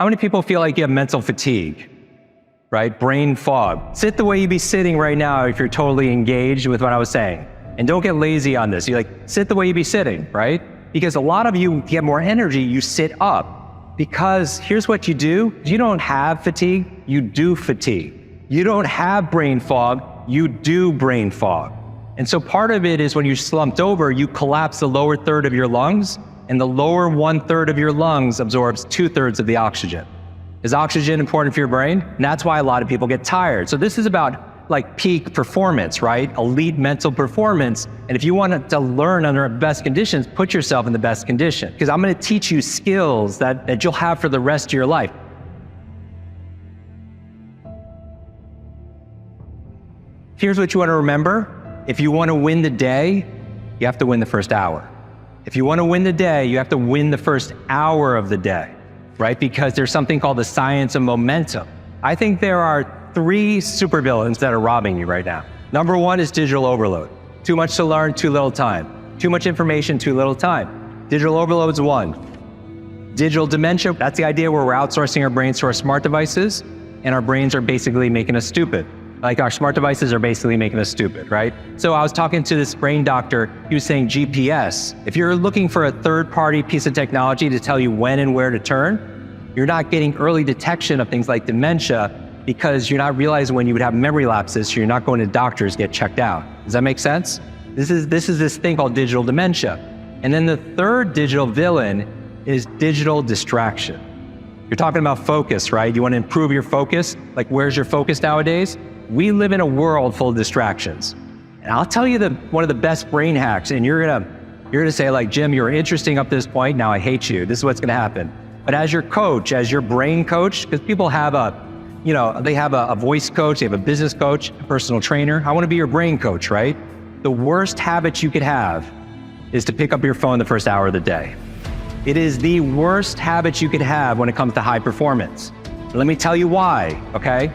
How many people feel like you have mental fatigue, right? Brain fog. Sit the way you be sitting right now if you're totally engaged with what I was saying. And don't get lazy on this. You sit the way you be sitting, right? Because a lot of you get more energy, you sit up. Because here's what you do. You don't have fatigue, you do fatigue. You don't have brain fog, you do brain fog. And so part of it is when you're slumped over, you collapse the lower third of your lungs, and the lower 1/3 of your lungs absorbs 2/3 of the oxygen. Is oxygen important for your brain? And that's why a lot of people get tired. So this is about peak performance, right? Elite mental performance. And if you want to learn under best conditions, put yourself in the best condition. Because I'm going to teach you skills that you'll have for the rest of your life. Here's what you want to remember. If you want to win the day, you have to win the first hour. If you want to win the day, you have to win the first hour of the day, right? Because there's something called the science of momentum. I think there are 3 supervillains that are robbing you right now. Number 1 is digital overload. Too much to learn, too little time. Too much information, too little time. Digital overload is 1. Digital dementia, that's the idea where we're outsourcing our brains to our smart devices, and our brains are basically making us stupid. Our smart devices are basically making us stupid, right? So I was talking to this brain doctor, he was saying GPS. If you're looking for a third-party piece of technology to tell you when and where to turn, you're not getting early detection of things like dementia because you're not realizing when you would have memory lapses, so you're not going to doctors to get checked out. Does that make sense? This is this thing called digital dementia. And then the third digital villain is digital distraction. You're talking about focus, right? You want to improve your focus? Where's your focus nowadays? We live in a world full of distractions. And I'll tell you one of the best brain hacks, and you're gonna say Jim, you're interesting up to this point, now I hate you. This is what's gonna happen. But as your coach, as your brain coach, because people have they have a voice coach, they have a business coach, a personal trainer. I want to be your brain coach, right? The worst habit you could have is to pick up your phone the first hour of the day. It is the worst habit you could have when it comes to high performance. Let me tell you why, okay?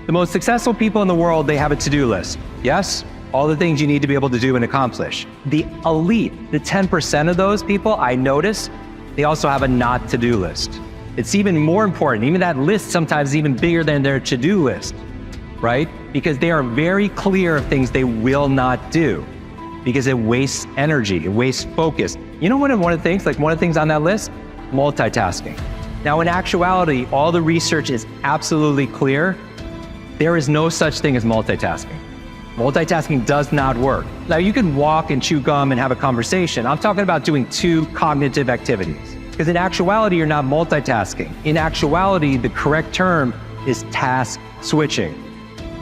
The most successful people in the world, they have a to-do list. Yes? All the things you need to be able to do and accomplish. The elite, the 10% of those people, I notice, they also have a not to-do list. It's even more important. Even that list sometimes is even bigger than their to-do list, right? Because they are very clear of things they will not do because it wastes energy, it wastes focus. You know one of the things on that list? Multitasking. Now in actuality, all the research is absolutely clear. There is no such thing as multitasking. Multitasking does not work. Now you can walk and chew gum and have a conversation. I'm talking about doing 2 cognitive activities. Because in actuality, you're not multitasking. In actuality, the correct term is task switching.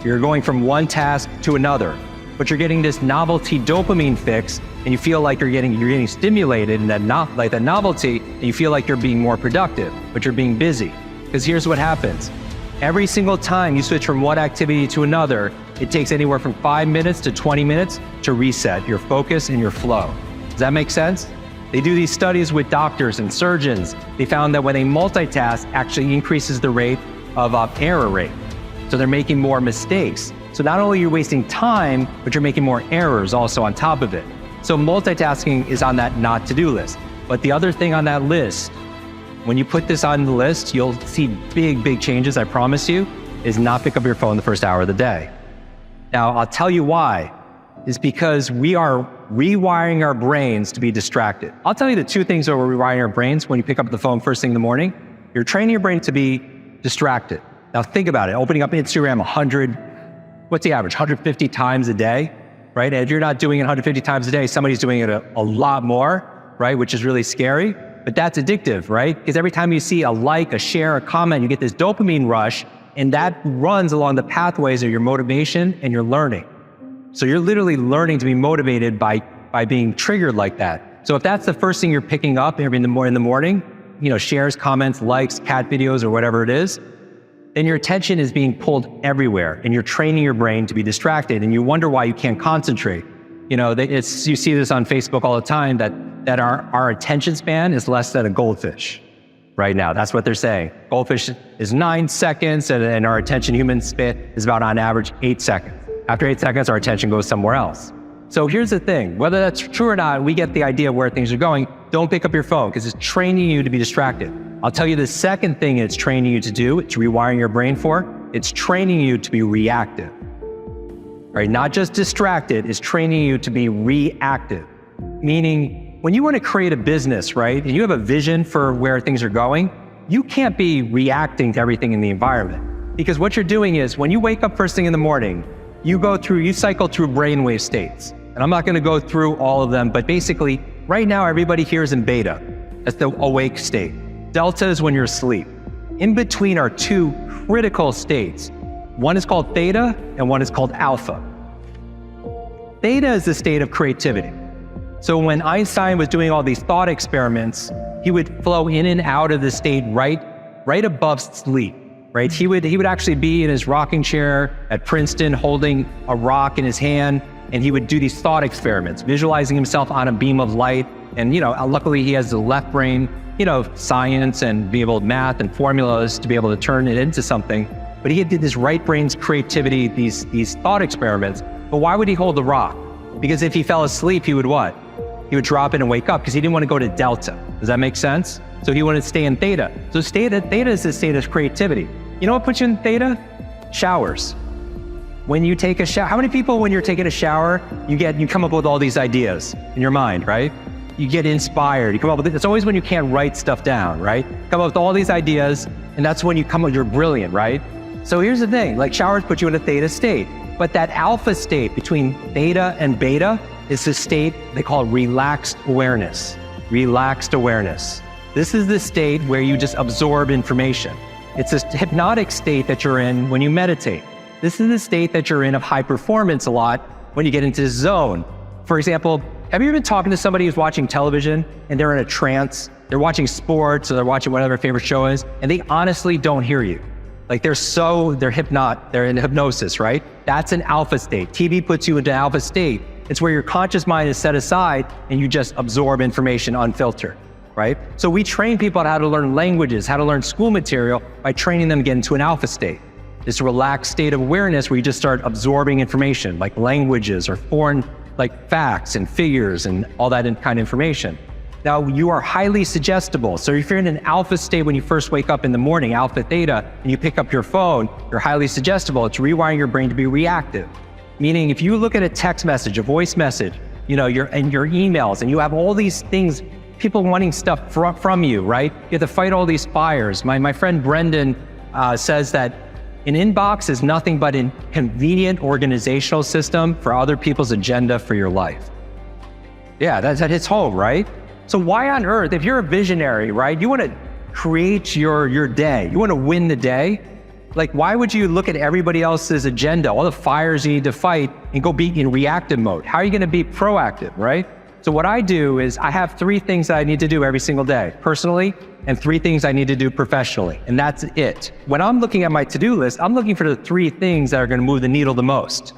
You're going from one task to another, but you're getting this novelty dopamine fix, and you feel like you're getting stimulated in that novelty, and you feel like you're being more productive, but you're being busy. Because here's what happens. Every single time you switch from one activity to another, it takes anywhere from 5 minutes to 20 minutes to reset your focus and your flow. Does that make sense? They do these studies with doctors and surgeons. They found that when they multitask, actually increases the rate of error rate. So they're making more mistakes. So not only are you wasting time, but you're making more errors also on top of it. So multitasking is on that not to-do list. But the other thing on that list, when you put this on the list, you'll see big changes, I promise you, is not pick up your phone the first hour of the day. Now, I'll tell you why. Is because we are rewiring our brains to be distracted. I'll tell you the 2 things that we're rewiring our brains when you pick up the phone first thing in the morning. You're training your brain to be distracted. Now think about it, opening up Instagram 150 times a day, right? And if you're not doing it 150 times a day, somebody's doing it a lot more, right? Which is really scary, but that's addictive, right? Because every time you see a like, a share, a comment, you get this dopamine rush, and that runs along the pathways of your motivation and your learning. So you're literally learning to be motivated by being triggered like that. So if that's the first thing you're picking up in the morning, shares, comments, likes, cat videos, or whatever it is, then your attention is being pulled everywhere and you're training your brain to be distracted and you wonder why you can't concentrate. You see this on Facebook all the time that our attention span is less than a goldfish right now. That's what they're saying. Goldfish is 9 seconds and our attention human span is about on average 8 seconds. After 8 seconds, our attention goes somewhere else. So here's the thing, whether that's true or not, we get the idea of where things are going. don't pick up your phone because it's training you to be distracted. I'll tell you the second thing it's training you to do, it's rewiring your brain for, it's training you to be reactive. Right? Not just distracted, it's training you to be reactive. Meaning, when you want to create a business, right, and you have a vision for where things are going, you can't be reacting to everything in the environment. Because what you're doing is, when you wake up first thing in the morning, you cycle through brainwave states. And I'm not going to go through all of them, but basically, right now, everybody here is in beta. That's the awake state. Delta is when you're asleep. In between are two critical states. One is called theta, and one is called alpha. Theta is the state of creativity. So when Einstein was doing all these thought experiments, he would flow in and out of the state right above sleep. Right? He would actually be in his rocking chair at Princeton holding a rock in his hand, and he would do these thought experiments, visualizing himself on a beam of light. And luckily he has the left brain, science and be able to math and formulas to be able to turn it into something. But he did this right brain's creativity, these thought experiments. But why would he hold the rock? Because if he fell asleep, he would what? He would drop it and wake up because he didn't want to go to delta. Does that make sense? So he wanted to stay in theta. So theta is the state of creativity. You know what puts you in theta? Showers. When you take a shower, how many people when you're taking a shower, you come up with all these ideas in your mind, right? You get inspired, you come up with it. It's always when you can't write stuff down, right? Come up with all these ideas, and that's when you're brilliant, right? So here's the thing, like showers put you in a theta state, but that alpha state between theta and beta is the state they call relaxed awareness. Relaxed awareness. This is the state where you just absorb information. It's a hypnotic state that you're in when you meditate. This is the state that you're in of high performance a lot when you get into this zone. For example, have you ever been talking to somebody who's watching television and they're in a trance? They're watching sports or they're watching whatever their favorite show is, and they honestly don't hear you. Like they're in hypnosis, right? That's an alpha state. TV puts you into alpha state. It's where your conscious mind is set aside and you just absorb information unfiltered. Right? So we train people on how to learn languages, how to learn school material by training them to get into an alpha state. This relaxed state of awareness where you just start absorbing information like languages or foreign like facts and figures and all that kind of information. Now you are highly suggestible. So if you're in an alpha state when you first wake up in the morning, alpha theta, and you pick up your phone, you're highly suggestible. It's rewiring your brain to be reactive. Meaning if you look at a text message, a voice message, your emails, and you have all these things, people wanting stuff from you, right? You have to fight all these fires. My friend Brendan says that an inbox is nothing but a convenient organizational system for other people's agenda for your life. Yeah, that hits home, right? So why on earth, if you're a visionary, right, you want to create your day, you want to win the day, like why would you look at everybody else's agenda, all the fires you need to fight, and go be in reactive mode? How are you going to be proactive, right? So what I do is I have 3 things that I need to do every single day, personally, and 3 things I need to do professionally, and that's it. When I'm looking at my to-do list, I'm looking for the 3 things that are going to move the needle the most,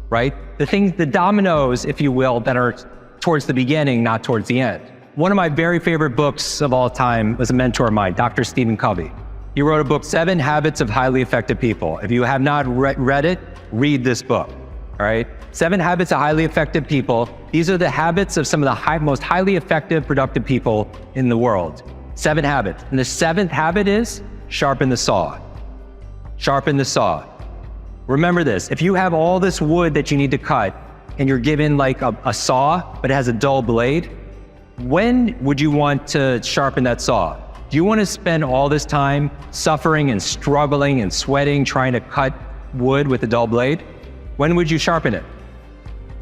right? The dominoes, if you will, that are towards the beginning, not towards the end. One of my very favorite books of all time was a mentor of mine, Dr. Stephen Covey. He wrote a book, 7 Habits of Highly Effective People. If you have not read it, read this book, all right? 7 Habits of Highly Effective People. These are the habits of some of the most highly effective, productive people in the world. 7 habits. And the 7th habit is sharpen the saw. Sharpen the saw. Remember this, if you have all this wood that you need to cut and you're given like a saw, but it has a dull blade, when would you want to sharpen that saw? Do you want to spend all this time suffering and struggling and sweating trying to cut wood with a dull blade? When would you sharpen it?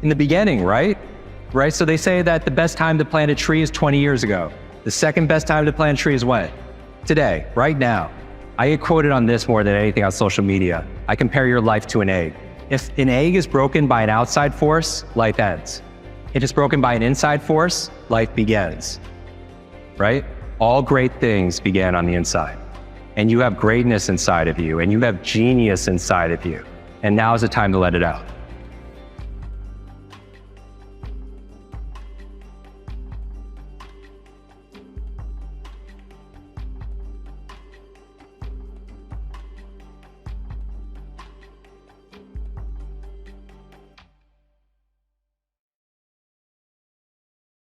In the beginning, right? Right? So they say that the best time to plant a tree is 20 years ago. The second best time to plant a tree is when? Today, right now. I get quoted on this more than anything on social media. I compare your life to an egg. If an egg is broken by an outside force, life ends. If it's broken by an inside force, life begins. Right? All great things began on the inside. And you have greatness inside of you, and you have genius inside of you. And now is the time to let it out.